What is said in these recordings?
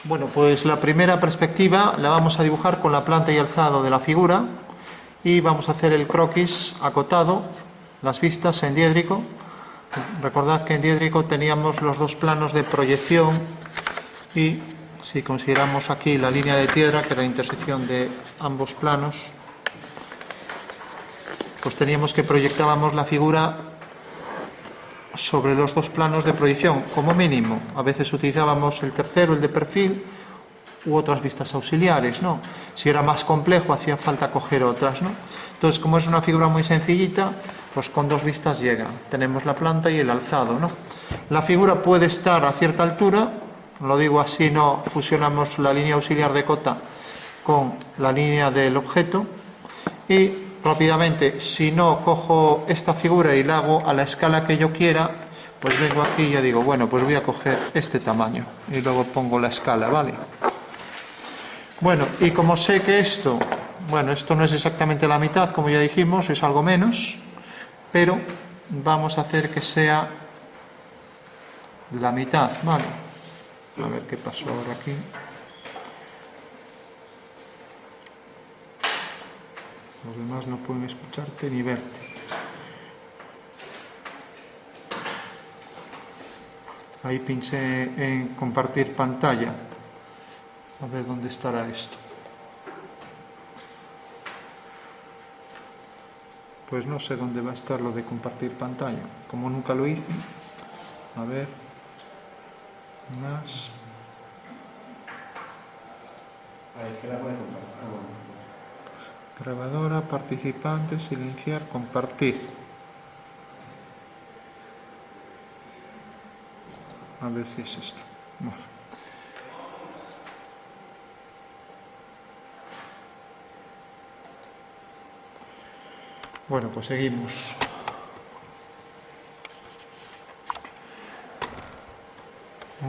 Bueno, pues la primera perspectiva la vamos a dibujar con la planta y alzado de la figura y vamos a hacer el croquis acotado, las vistas en diédrico. Recordad que en diédrico teníamos los dos planos de proyección y si consideramos aquí la línea de piedra, que es la intersección de ambos planos, pues teníamos que proyectábamos la figura sobre los dos planos de proyección, como mínimo. A veces utilizábamos el tercero, el de perfil, u otras vistas auxiliares, ¿no? Si era más complejo, hacía falta coger otras, ¿no? Entonces, como es una figura muy sencillita, pues con dos vistas llega. Tenemos la planta y el alzado, ¿no? La figura puede estar a cierta altura, lo digo así, no fusionamos la línea auxiliar de cota con la línea del objeto, y rápidamente, si no cojo esta figura y la hago a la escala que yo quiera, pues vengo aquí y ya digo, bueno, pues voy a coger este tamaño y luego pongo la escala, ¿vale? Bueno, y como sé que esto, bueno, esto no es exactamente la mitad, como ya dijimos, es algo menos, pero vamos a hacer que sea la mitad, ¿vale? A ver qué pasó ahora aquí. Los demás no pueden escucharte ni verte. Ahí pinché en compartir pantalla. A ver dónde estará esto. Pues no sé dónde va a estar lo de compartir pantalla. Como nunca lo hice. A ver. Más. Ahí que la puede compartir. Grabadora, participante, silenciar, compartir. A ver si es esto. Bueno, pues seguimos.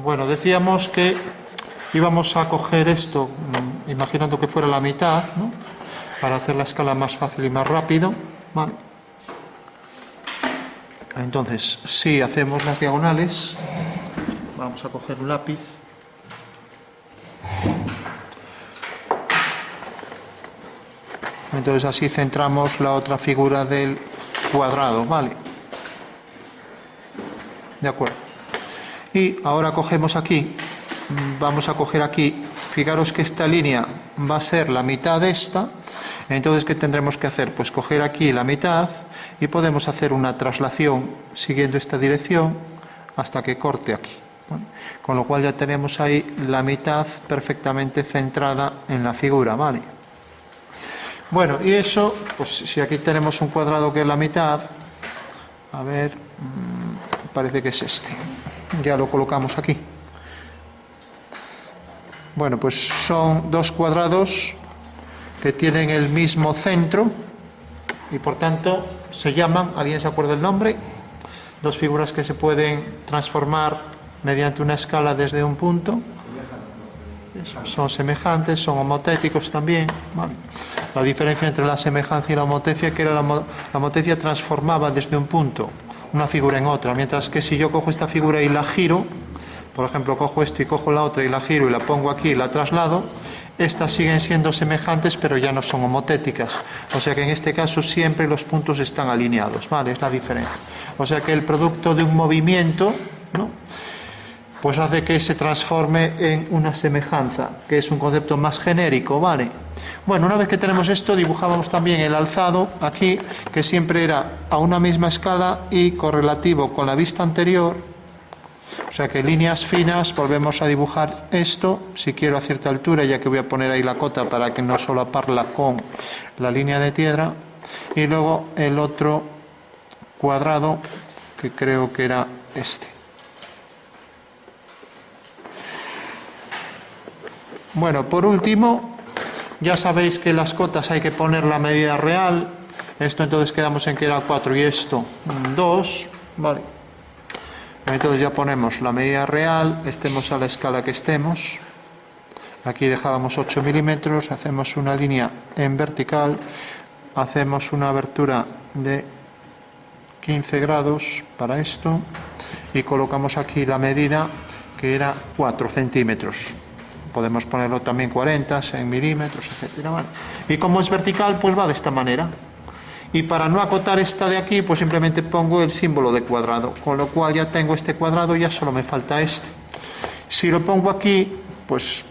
Bueno, decíamos que íbamos a coger esto, imaginando que fuera la mitad, ¿no? Para hacer la escala más fácil y más rápido, ¿vale? Entonces, si hacemos las diagonales, vamos a coger un lápiz. Entonces así centramos la otra figura del cuadrado, ¿vale? De acuerdo. Y ahora cogemos aquí, vamos a coger aquí, fijaros que esta línea va a ser la mitad de esta. Entonces, ¿qué tendremos que hacer? Pues coger aquí la mitad y podemos hacer una traslación siguiendo esta dirección hasta que corte aquí. ¿Vale? Con lo cual ya tenemos ahí la mitad perfectamente centrada en la figura, ¿vale? Bueno, y eso, pues si aquí tenemos un cuadrado que es la mitad, a ver, parece que es este. Ya lo colocamos aquí. Bueno, pues son dos cuadrados que tienen el mismo centro y por tanto se llaman, ¿alguien se acuerda el nombre? Dos figuras que se pueden transformar mediante una escala desde un punto. Son semejantes, son homotéticos también, ¿vale? La diferencia entre la semejanza y la homotecia es que la homotecia transformaba desde un punto una figura en otra, mientras que si yo cojo esta figura y la giro, por ejemplo, cojo esto y cojo la otra y la giro y la pongo aquí y la traslado, estas siguen siendo semejantes pero ya no son homotéticas. O sea que en este caso siempre los puntos están alineados, ¿vale? Es la diferencia. O sea que el producto de un movimiento, ¿no?, pues hace que se transforme en una semejanza, que es un concepto más genérico, ¿vale? Bueno, una vez que tenemos esto, dibujábamos también el alzado aquí, que siempre era a una misma escala y correlativo con la vista anterior. O sea que líneas finas, volvemos a dibujar esto, si quiero a cierta altura, ya que voy a poner ahí la cota para que no solaparla con la línea de piedra. Y luego el otro cuadrado, que creo que era este. Bueno, por último, ya sabéis que las cotas hay que poner la medida real. Esto entonces quedamos en que era 4 y esto 2, ¿vale? Entonces ya ponemos la medida real, estemos a la escala que estemos. Aquí dejábamos 8 milímetros, hacemos una línea en vertical, hacemos una abertura de 15 grados para esto y colocamos aquí la medida que era 4 centímetros. Podemos ponerlo también 40 en milímetros, etcétera. ¿Vale? Y como es vertical, pues va de esta manera. Y para no acotar esta de aquí, pues simplemente pongo el símbolo de cuadrado, con lo cual ya tengo este cuadrado, ya solo me falta este. Si lo pongo aquí, pues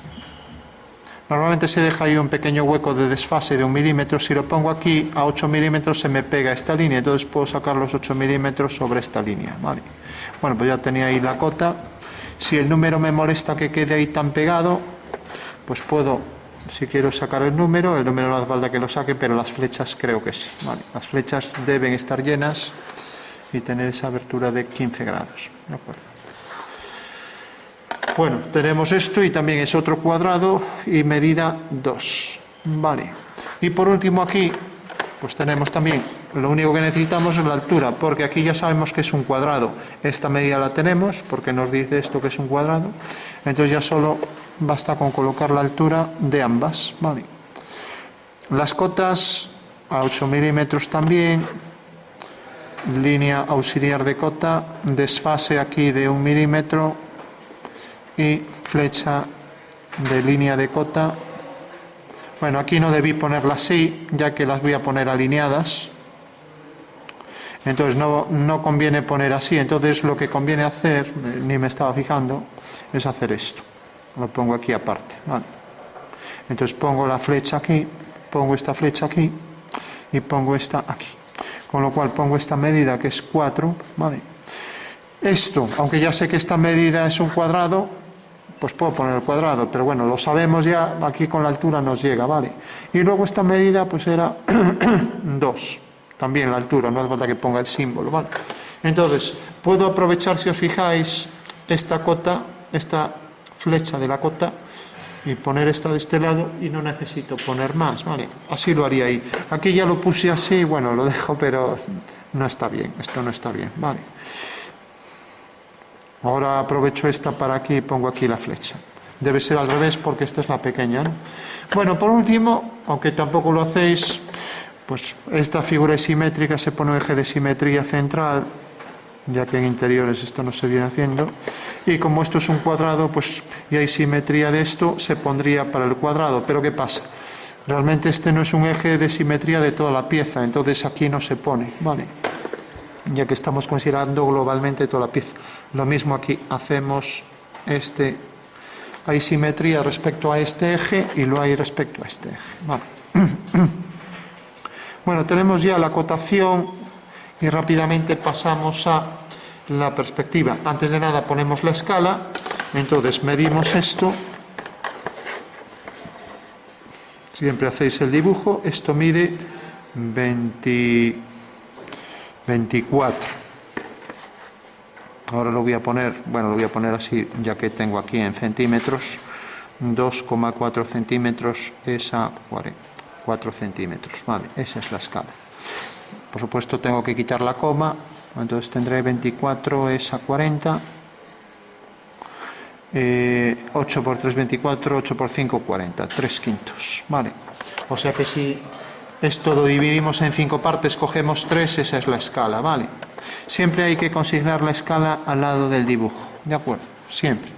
normalmente se deja ahí un pequeño hueco de desfase de 1 milímetro. Si lo pongo aquí a 8 milímetros se me pega esta línea, entonces puedo sacar los 8 milímetros sobre esta línea. ¿Vale? Bueno, pues ya tenía ahí la cota. Si el número me molesta que quede ahí tan pegado, pues puedo, si quiero sacar el número no hace falta que lo saque, pero las flechas creo que sí. ¿Vale? Las flechas deben estar llenas y tener esa abertura de 15 grados. ¿De acuerdo? Bueno, tenemos esto y también es otro cuadrado y medida 2. Vale. Y por último aquí, pues tenemos también, lo único que necesitamos es la altura, porque aquí ya sabemos que es un cuadrado. Esta medida la tenemos, porque nos dice esto que es un cuadrado. Entonces ya solo basta con colocar la altura de ambas. Vale. Las cotas a 8 milímetros también. Línea auxiliar de cota, desfase aquí de 1 milímetro. Y flecha de línea de cota. Bueno, aquí no debí ponerlas así, ya que las voy a poner alineadas. Entonces no conviene poner así. Entonces lo que conviene hacer, ni me estaba fijando, es hacer esto. Lo pongo aquí aparte. ¿Vale? Entonces pongo la flecha aquí, pongo esta flecha aquí y pongo esta aquí. Con lo cual pongo esta medida que es 4. ¿Vale? Esto, aunque ya sé que esta medida es un cuadrado, pues puedo poner el cuadrado, pero bueno, lo sabemos ya, aquí con la altura nos llega, ¿vale? Y luego esta medida pues era 2, también la altura, no hace falta que ponga el símbolo, ¿vale? Entonces, puedo aprovechar, si os fijáis, esta cota, esta flecha de la cota, y poner esta de este lado, y no necesito poner más, ¿vale? Así lo haría ahí. Aquí ya lo puse así, bueno, lo dejo, pero no está bien, esto no está bien, ¿vale? Ahora aprovecho esta para aquí y pongo aquí la flecha. Debe ser al revés porque esta es la pequeña, ¿no? Bueno, por último, aunque tampoco lo hacéis, pues esta figura es simétrica, se pone un eje de simetría central, ya que en interiores esto no se viene haciendo. Y como esto es un cuadrado, pues y hay simetría de esto, se pondría para el cuadrado. Pero ¿qué pasa? Realmente este no es un eje de simetría de toda la pieza, entonces aquí no se pone, ¿vale? Ya que estamos considerando globalmente toda la pieza. Lo mismo aquí, hacemos hay simetría respecto a este eje y lo hay respecto a este eje. Vale. Bueno, tenemos ya la acotación y rápidamente pasamos a la perspectiva. Antes de nada ponemos la escala, entonces medimos esto. Siempre hacéis el dibujo, esto mide 24. Ahora lo voy a poner, bueno, lo voy a poner así, ya que tengo aquí en centímetros. 2,4 centímetros es a 4 centímetros. Vale, esa es la escala. Por supuesto tengo que quitar la coma, entonces tendré 24 es a 40. 8 por 3, 24, 8 por 5, 40. 3/5. Vale. O sea que si esto lo dividimos en 5 partes, cogemos 3, esa es la escala, ¿vale? Siempre hay que consignar la escala al lado del dibujo, ¿de acuerdo? Siempre.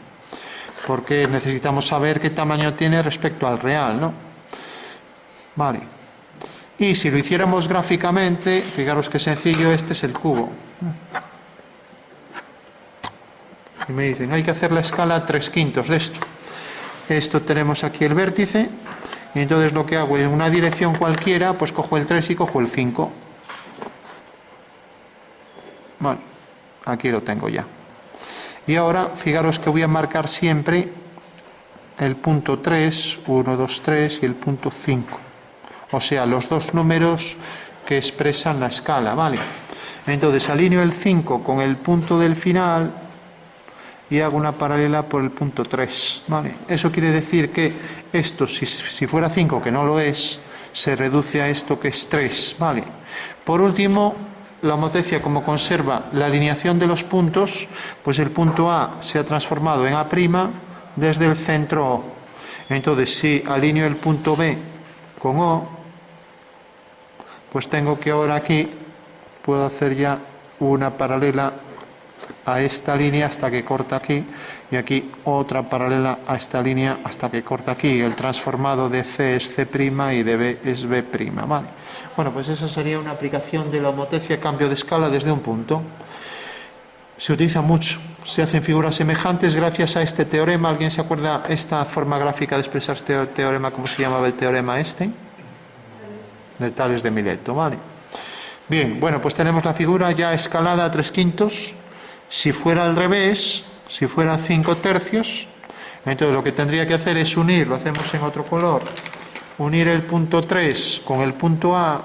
Porque necesitamos saber qué tamaño tiene respecto al real, ¿no? Vale. Y si lo hiciéramos gráficamente, fijaros qué sencillo, este es el cubo. Y me dicen, hay que hacer la escala 3/5 de esto. Esto tenemos aquí el vértice. Y entonces lo que hago en una dirección cualquiera, pues cojo el 3 y cojo el 5. Vale, aquí lo tengo ya. Y ahora, fijaros que voy a marcar siempre el punto 3, 1, 2, 3 y el punto 5. O sea, los dos números que expresan la escala, ¿vale? Entonces alineo el 5 con el punto del final y hago una paralela por el punto 3, ¿vale? Eso quiere decir que esto, si fuera 5, que no lo es, se reduce a esto que es 3, ¿vale? Por último, la homotecia, como conserva la alineación de los puntos, pues el punto A se ha transformado en A' desde el centro O. Entonces, si alineo el punto B con O, pues tengo que ahora aquí, puedo hacer ya una paralela a esta línea hasta que corta aquí, y aquí otra paralela a esta línea hasta que corta aquí. El transformado de C es C' y de B es B', ¿vale? Bueno, pues esa sería una aplicación de la homotecia, cambio de escala desde un punto. Se utiliza mucho, se hacen figuras semejantes gracias a este teorema. ¿Alguien se acuerda esta forma gráfica de expresar este teorema? ¿Cómo se llamaba el teorema este? De Tales de Mileto, ¿vale? Bien, bueno, pues tenemos la figura ya escalada a 3/5. Si fuera al revés, si fuera 5/3, entonces lo que tendría que hacer es unir, lo hacemos en otro color, unir el punto 3 con el punto A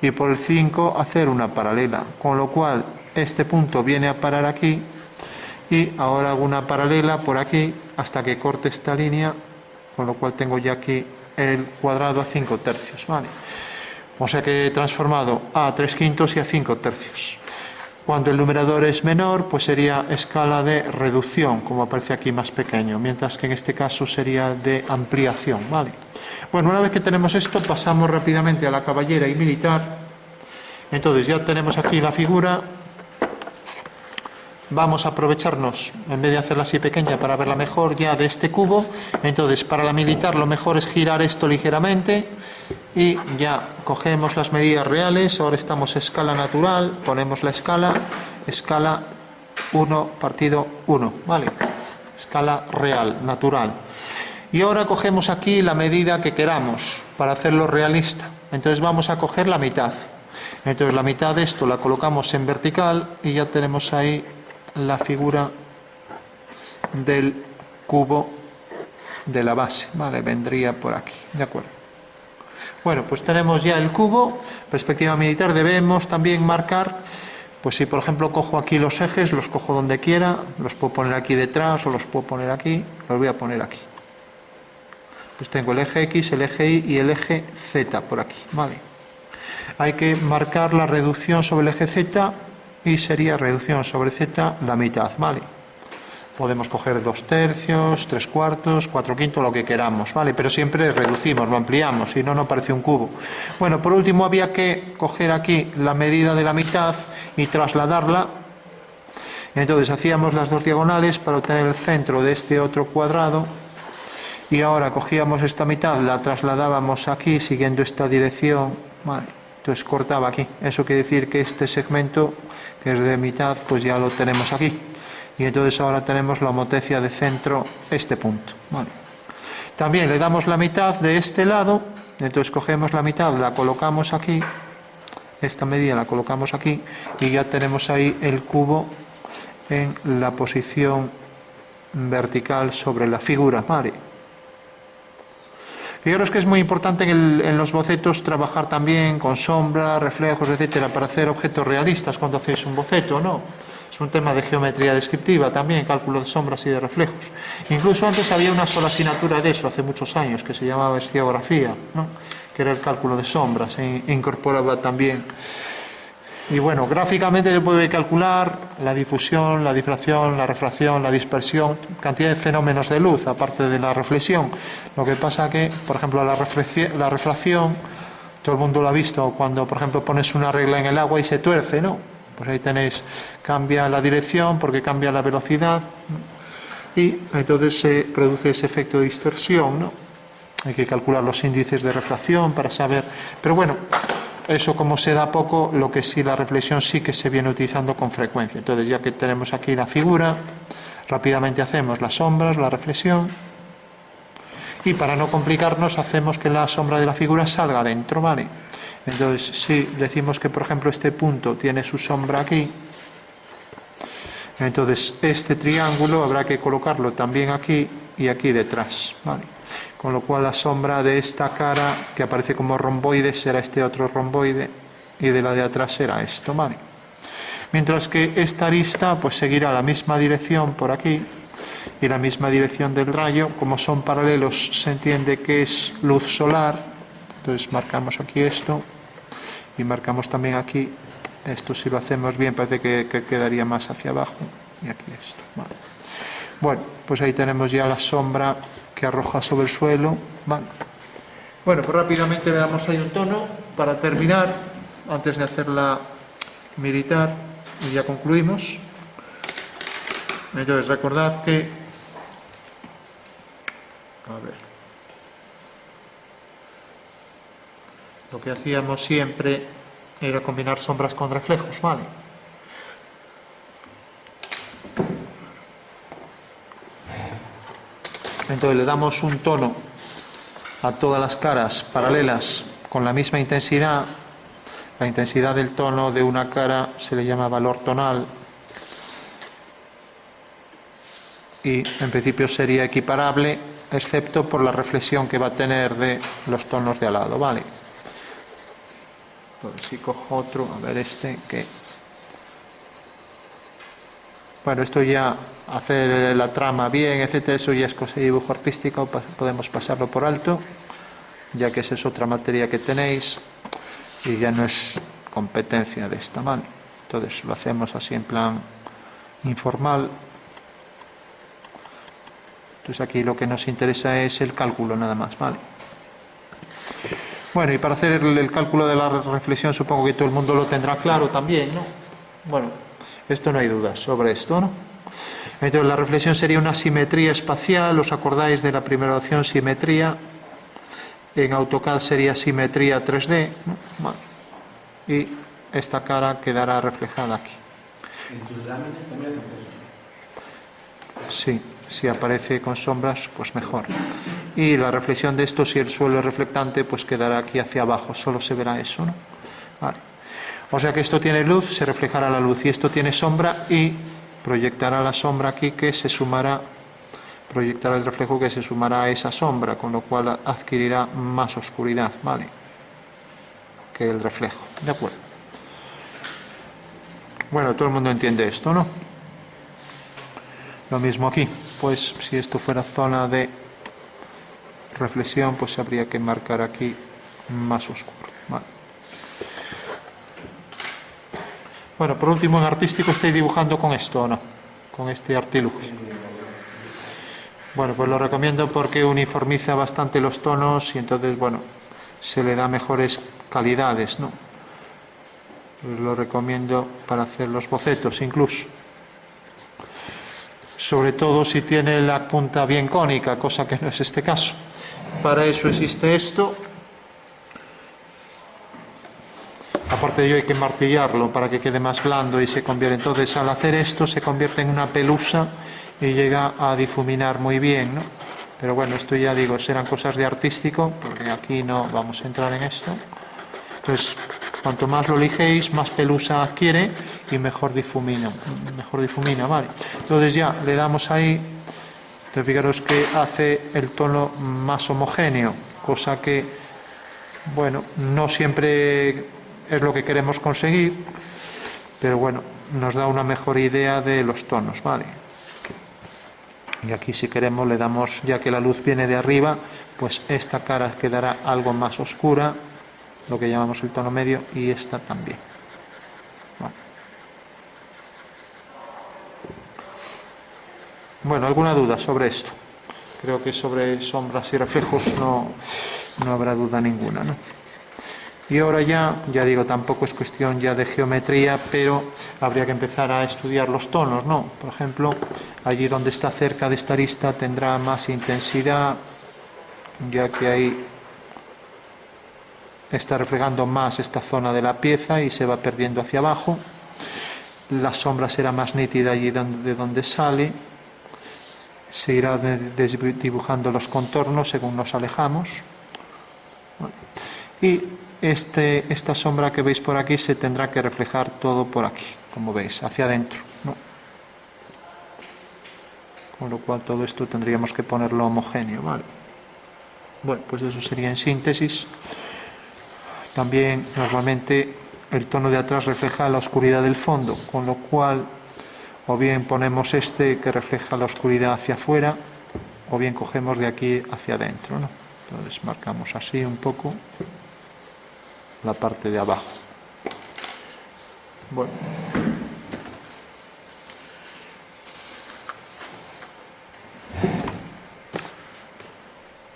y por el 5 hacer una paralela, con lo cual este punto viene a parar aquí y ahora hago una paralela por aquí hasta que corte esta línea, con lo cual tengo ya aquí el cuadrado a 5/3, ¿vale? O sea que he transformado a 3/5 y a 5/3. Cuando el numerador es menor, pues sería escala de reducción, como aparece aquí más pequeño, mientras que en este caso sería de ampliación, ¿vale? Bueno, una vez que tenemos esto, pasamos rápidamente a la caballera y militar. Entonces ya tenemos aquí la figura. Vamos a aprovecharnos, en vez de hacerla así pequeña para verla mejor, ya de este cubo. Entonces, para la militar lo mejor es girar esto ligeramente y ya cogemos las medidas reales. Ahora estamos a escala natural, ponemos la escala 1/1, ¿vale? Escala real, natural. Y ahora cogemos aquí la medida que queramos para hacerlo realista. Entonces vamos a coger la mitad. Entonces la mitad de esto la colocamos en vertical y ya tenemos ahí la figura del cubo de la base, ¿vale? Vendría por aquí, ¿de acuerdo? Bueno, pues tenemos ya el cubo. Perspectiva militar, debemos también marcar, pues si por ejemplo cojo aquí los ejes, los cojo donde quiera, los puedo poner aquí detrás o los puedo poner aquí, los voy a poner aquí. Pues tengo el eje X, el eje Y y el eje Z por aquí, ¿vale? Hay que marcar la reducción sobre el eje Z y sería reducción sobre Z la mitad, ¿vale? Podemos coger 2/3, 3/4, 4/5, lo que queramos, ¿vale? Pero siempre reducimos, lo ampliamos, si no, no parece un cubo. Bueno, por último había que coger aquí la medida de la mitad y trasladarla. Entonces hacíamos las dos diagonales para obtener el centro de este otro cuadrado. Y ahora cogíamos esta mitad, la trasladábamos aquí siguiendo esta dirección, ¿vale? Entonces cortaba aquí. Eso quiere decir que este segmento, que es de mitad, pues ya lo tenemos aquí. Y entonces ahora tenemos la homotecia de centro, este punto, ¿vale? También le damos la mitad de este lado, entonces cogemos la mitad, la colocamos aquí, esta medida la colocamos aquí, y ya tenemos ahí el cubo en la posición vertical sobre la figura, ¿vale? Fijaros que es muy importante en los bocetos trabajar también con sombras, reflejos, etcétera, para hacer objetos realistas cuando hacéis un boceto, ¿no? Es un tema de geometría descriptiva también, cálculo de sombras y de reflejos. Incluso antes había una sola asignatura de eso, hace muchos años, que se llamaba esciografía, ¿no? Que era el cálculo de sombras, e incorporaba también. Y bueno, gráficamente se puede calcular la difusión, la difracción, la refracción, la dispersión, cantidad de fenómenos de luz, aparte de la reflexión. Lo que pasa que, por ejemplo, la refracción, todo el mundo lo ha visto cuando, por ejemplo, pones una regla en el agua y se tuerce, ¿no? Pues ahí tenéis, cambia la dirección porque cambia la velocidad y entonces se produce ese efecto de distorsión, ¿no? Hay que calcular los índices de refracción para saber, pero bueno, eso como se da poco, lo que sí, la reflexión sí que se viene utilizando con frecuencia. Entonces ya que tenemos aquí la figura, rápidamente hacemos las sombras, la reflexión, y para no complicarnos hacemos que la sombra de la figura salga dentro, ¿vale? Entonces si decimos que por ejemplo este punto tiene su sombra aquí, entonces este triángulo habrá que colocarlo también aquí y aquí detrás, ¿vale? Con lo cual la sombra de esta cara que aparece como romboide será este otro romboide y de la de atrás será esto, ¿vale? Mientras que esta arista pues seguirá la misma dirección por aquí y la misma dirección del rayo. Como son paralelos se entiende que es luz solar, entonces marcamos aquí esto y marcamos también aquí esto. Si lo hacemos bien parece que quedaría más hacia abajo y aquí esto, ¿vale? Bueno, pues ahí tenemos ya la sombra que arroja sobre el suelo, ¿vale? Bueno, pues rápidamente le damos ahí un tono para terminar, antes de hacer la militar. y ya concluimos. Entonces recordad que, a ver, lo que hacíamos siempre era combinar sombras con reflejos, ¿vale? Entonces le damos un tono a todas las caras paralelas con la misma intensidad. La intensidad del tono de una cara se le llama valor tonal y en principio sería equiparable, excepto por la reflexión que va a tener de los tonos de al lado, ¿vale? Entonces si cojo otro, a ver este que... Bueno, esto ya, hacer la trama bien, etcétera, eso ya es cosa de dibujo artístico, podemos pasarlo por alto, ya que esa es otra materia que tenéis y ya no es competencia de esta mano. Entonces lo hacemos así en plan informal. Entonces aquí lo que nos interesa es el cálculo nada más, ¿vale? Bueno, y para hacer el cálculo de la reflexión supongo que todo el mundo lo tendrá claro también, ¿no? Bueno, esto no hay dudas sobre esto, ¿no? Entonces la reflexión sería una simetría espacial, ¿os acordáis de la primera opción, simetría? En AutoCAD sería simetría 3D, ¿no? Bueno, y esta cara quedará reflejada aquí. ¿En tus láminas también hacen eso? Sí, si aparece con sombras, pues mejor. Y la reflexión de esto, si el suelo es reflectante, pues quedará aquí hacia abajo, solo se verá eso, ¿no? Vale. O sea que esto tiene luz, se reflejará la luz, y esto tiene sombra y proyectará la sombra aquí que se sumará, proyectará el reflejo que se sumará a esa sombra, con lo cual adquirirá más oscuridad, ¿vale? Que el reflejo, ¿de acuerdo? Bueno, todo el mundo entiende esto, ¿no? Lo mismo aquí, pues si esto fuera zona de reflexión, pues habría que marcar aquí más oscuro, ¿vale? Bueno, por último, en artístico estáis dibujando con esto, ¿o no? Con este artilugio. Bueno, pues lo recomiendo porque uniformiza bastante los tonos y entonces, bueno, se le da mejores calidades, ¿no? Lo recomiendo para hacer los bocetos incluso. Sobre todo si tiene la punta bien cónica, cosa que no es este caso. Para eso existe esto. Aparte de ello hay que martillarlo para que quede más blando y se convierte. Entonces al hacer esto se convierte en una pelusa y llega a difuminar muy bien, ¿no? Pero bueno, esto ya digo, serán cosas de artístico, porque aquí no vamos a entrar en esto. Entonces, cuanto más lo lijéis, más pelusa adquiere y mejor difumina, ¿vale? Entonces ya le damos ahí, entonces fijaros que hace el tono más homogéneo, cosa que, bueno, no siempre es lo que queremos conseguir, pero bueno, nos da una mejor idea de los tonos, ¿vale? Y aquí si queremos le damos, ya que la luz viene de arriba, pues esta cara quedará algo más oscura, lo que llamamos el tono medio, y esta también. Vale. Bueno, ¿alguna duda sobre esto? Creo que sobre sombras y reflejos no habrá duda ninguna, ¿no? Y ahora ya digo, tampoco es cuestión ya de geometría, pero habría que empezar a estudiar los tonos, ¿no? Por ejemplo, allí donde está cerca de esta arista tendrá más intensidad, ya que ahí está reflejando más esta zona de la pieza y se va perdiendo hacia abajo. La sombra será más nítida allí de donde sale. Se irá dibujando los contornos según nos alejamos. Y esta sombra que veis por aquí se tendrá que reflejar todo por aquí, como veis, hacia adentro, ¿no? Con lo cual todo esto tendríamos que ponerlo homogéneo, ¿vale? Bueno, pues eso sería en síntesis. También normalmente el tono de atrás refleja la oscuridad del fondo, con lo cual o bien ponemos este que refleja la oscuridad hacia afuera, o bien cogemos de aquí hacia adentro, ¿no? Entonces marcamos así un poco la parte de abajo. Bueno.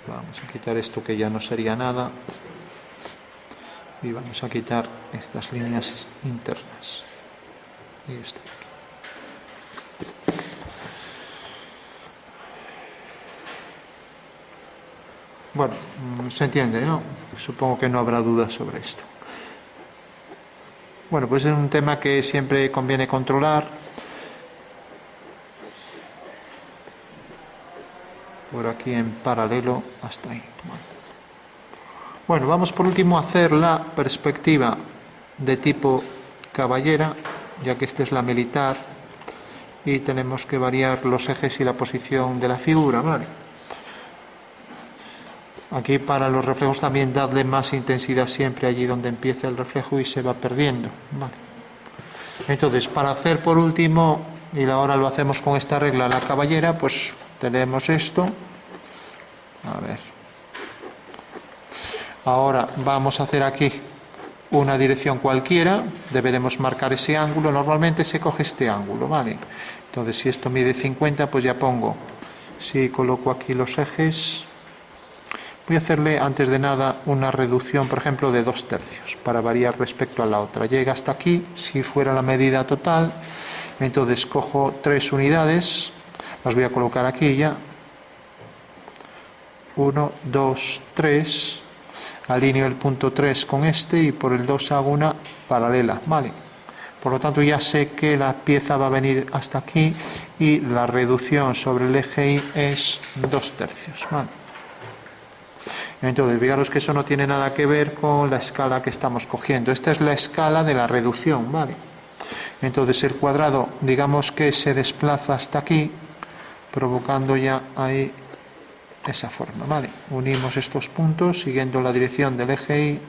Vamos a quitar esto que ya no sería nada. Y vamos a quitar estas líneas internas. y esta. Bueno, se entiende, ¿no? Supongo que no habrá dudas sobre esto. Bueno, pues es un tema que siempre conviene controlar. Por aquí en paralelo hasta ahí. Bueno, vamos por último a hacer la perspectiva de tipo caballera, ya que esta es la militar y tenemos que variar los ejes y la posición de la figura, ¿vale? Aquí para los reflejos también dadle más intensidad siempre allí donde empieza el reflejo y se va perdiendo, ¿vale? Entonces, para hacer por último, y ahora lo hacemos con esta regla, la caballera, pues tenemos esto. A ver. Ahora vamos a hacer aquí una dirección cualquiera, deberemos marcar ese ángulo, normalmente se coge este ángulo, ¿vale? Entonces, si esto mide 50, pues ya pongo, si coloco aquí los ejes, voy a hacerle antes de nada una reducción, por ejemplo, de 2/3 para variar respecto a la otra. Llega hasta aquí, si fuera la medida total, entonces cojo 3 unidades, las voy a colocar aquí ya, 1, 2, 3, alineo el punto 3 con este y por el 2 hago una paralela, ¿vale? Por lo tanto ya sé que la pieza va a venir hasta aquí y la reducción sobre el eje Y es 2/3, ¿vale? Entonces, fijaros que eso no tiene nada que ver con la escala que estamos cogiendo. Esta es la escala de la reducción, ¿vale? Entonces, el cuadrado, digamos que se desplaza hasta aquí, provocando ya ahí esa forma, ¿vale? Unimos estos puntos siguiendo la dirección del eje Y.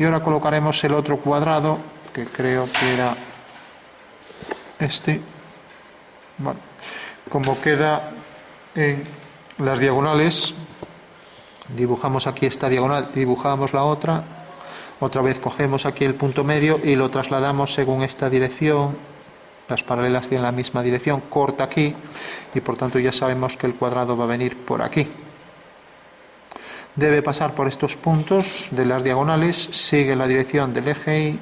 Y ahora colocaremos el otro cuadrado, que creo que era este. Bueno, como queda en las diagonales, dibujamos aquí esta diagonal, dibujamos la otra vez cogemos aquí el punto medio y lo trasladamos según esta dirección, las paralelas tienen la misma dirección, corta aquí y por tanto ya sabemos que el cuadrado va a venir por aquí. Debe pasar por estos puntos de las diagonales, sigue la dirección del eje Y,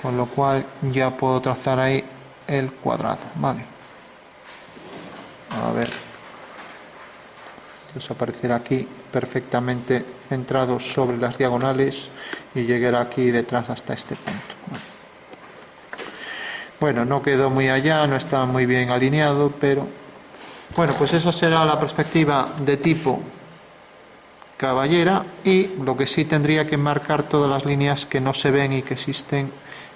con lo cual ya puedo trazar ahí el cuadrado, ¿vale? A ver. Entonces aparecerá aquí perfectamente centrado sobre las diagonales y llegará aquí detrás hasta este punto. Bueno, no quedó muy allá, no está muy bien alineado, pero... Bueno, pues esa será la perspectiva de tipo caballera y lo que sí tendría que marcar todas las líneas que no se ven y que existen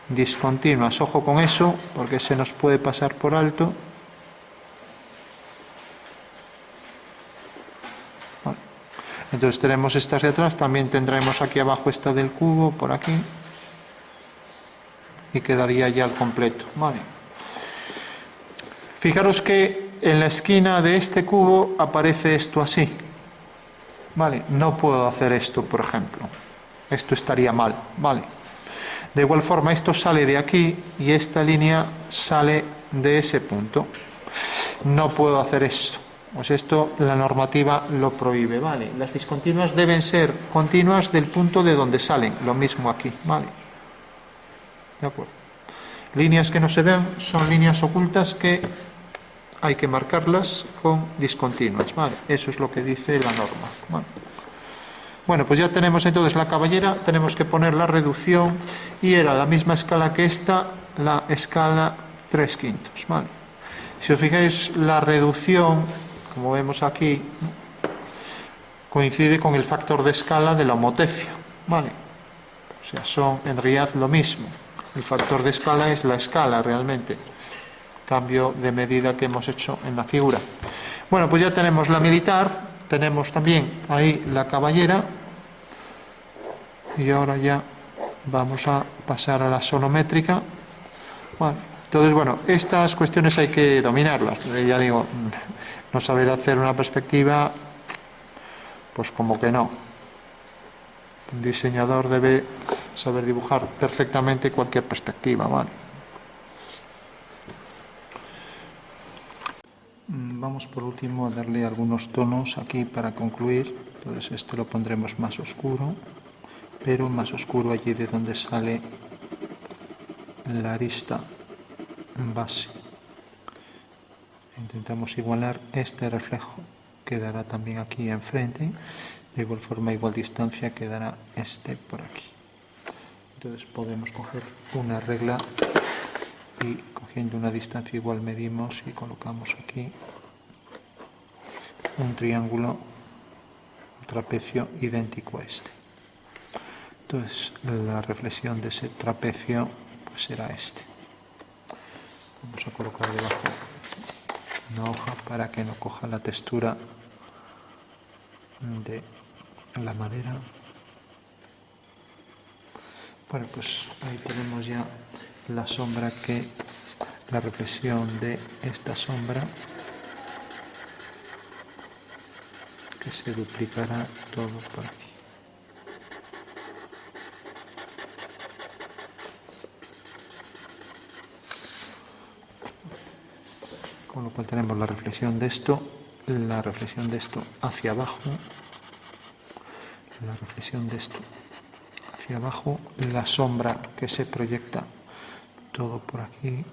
discontinuas. Ojo con eso, porque se nos puede pasar por alto. Entonces tenemos estas de atrás, también tendremos aquí abajo esta del cubo, por aquí, y quedaría ya al completo, ¿vale? Fijaros que en la esquina de este cubo aparece esto así, ¿vale? No puedo hacer esto, por ejemplo, esto estaría mal, ¿vale? De igual forma, esto sale de aquí y esta línea sale de ese punto. No puedo hacer esto. Pues esto la normativa lo prohíbe, ¿vale? Las discontinuas deben ser continuas del punto de donde salen, lo mismo aquí, ¿vale? De acuerdo. Líneas que no se ven son líneas ocultas que hay que marcarlas con discontinuas, ¿vale? Eso es lo que dice la norma, ¿vale? Bueno, pues ya tenemos entonces la caballera, tenemos que poner la reducción y era la misma escala que esta, la escala 3/5, ¿vale? Si os fijáis, la reducción, como vemos aquí, coincide con el factor de escala de la homotecia, ¿vale? O sea, son en realidad lo mismo. El factor de escala es la escala realmente, cambio de medida que hemos hecho en la figura. Bueno, pues ya tenemos la militar, tenemos también ahí la caballera y ahora ya vamos a pasar a la sonométrica. Bueno, entonces, bueno, estas cuestiones hay que dominarlas. Ya digo, no saber hacer una perspectiva, pues como que no. Un diseñador debe saber dibujar perfectamente cualquier perspectiva, ¿vale? Vamos por último a darle algunos tonos aquí para concluir. Entonces esto lo pondremos más oscuro, pero más oscuro allí de donde sale la arista base. Intentamos igualar este reflejo, quedará también aquí enfrente, de igual forma, a igual distancia quedará este por aquí. Entonces podemos coger una regla y cogiendo una distancia igual medimos y colocamos aquí un triángulo, un trapecio idéntico a este. Entonces la reflexión de ese trapecio pues será este. Vamos a colocar debajo una hoja para que no coja la textura de la madera. Bueno, pues ahí tenemos ya la sombra la reflexión de esta sombra que se duplicará todo por aquí. Con lo cual tenemos la reflexión de esto hacia abajo, la reflexión de esto hacia abajo, la sombra que se proyecta todo por aquí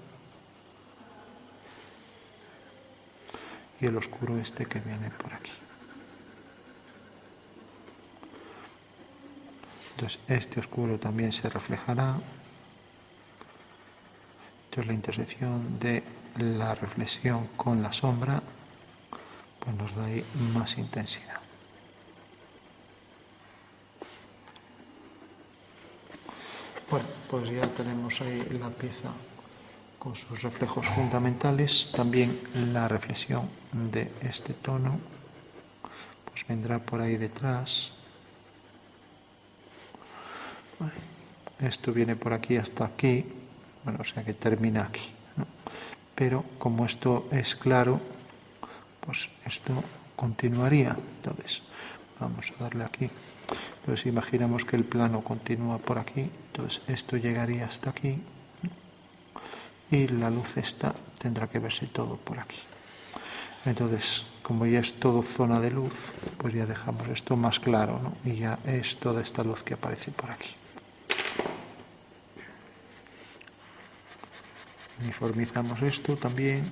y el oscuro este que viene por aquí. Entonces este oscuro también se reflejará. Entonces la intersección de la reflexión con la sombra pues nos da ahí más intensidad. Bueno, pues ya tenemos ahí la pieza con sus reflejos fundamentales. También la reflexión de este tono pues vendrá por ahí detrás. Bueno, esto viene por aquí hasta aquí, bueno, o sea que termina aquí, ¿no? Pero como esto es claro, pues esto continuaría. Entonces vamos a darle aquí. Entonces imaginamos que el plano continúa por aquí, entonces esto llegaría hasta aquí y la luz esta tendrá que verse todo por aquí. Entonces, como ya es todo zona de luz, pues ya dejamos esto más claro, ¿no? Y ya es toda esta luz que aparece por aquí. Uniformizamos esto también.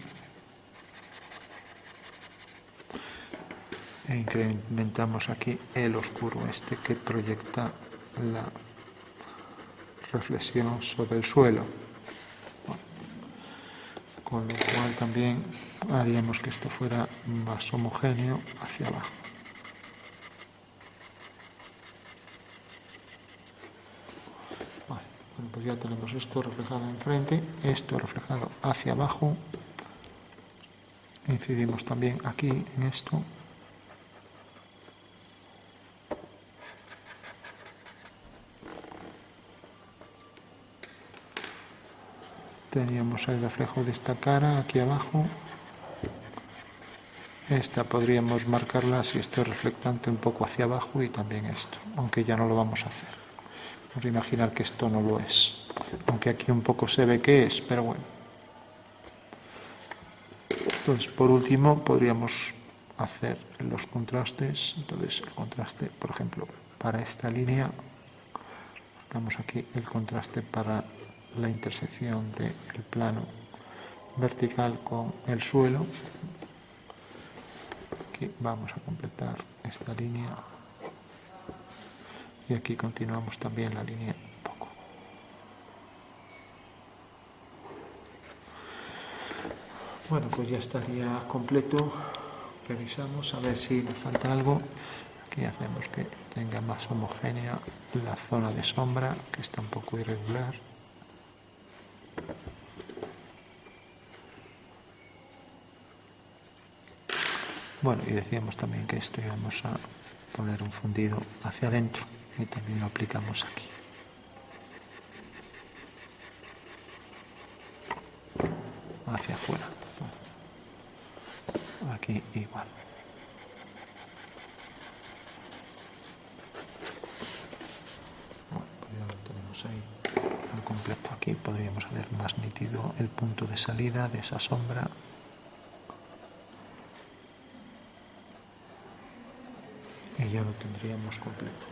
E incrementamos aquí el oscuro este que proyecta la reflexión sobre el suelo. Bueno, con lo cual también haríamos que esto fuera más homogéneo hacia abajo. Vale, bueno, pues ya tenemos esto reflejado enfrente, esto reflejado hacia abajo. Incidimos también aquí en esto. Teníamos el reflejo de esta cara aquí abajo. Esta podríamos marcarla si esto es reflectante un poco hacia abajo y también esto, aunque ya no lo vamos a hacer. Vamos a imaginar que esto no lo es, aunque aquí un poco se ve que es, pero bueno. Entonces, por último, podríamos hacer los contrastes. Entonces, el contraste, por ejemplo, para esta línea, marcamos aquí el contraste para la intersección del plano vertical con el suelo. Aquí vamos a completar esta línea y aquí continuamos también la línea un poco. Bueno, pues ya estaría completo. Revisamos a ver si le falta algo. Aquí hacemos que tenga más homogénea la zona de sombra, que está un poco irregular. Bueno, y decíamos también que esto íbamos a poner un fundido hacia adentro y también lo aplicamos aquí. Hacia afuera. Aquí igual. Bueno, pues ya lo tenemos ahí al completo. Aquí podríamos hacer más nítido el punto de salida de esa sombra. Y ya lo tendríamos completo.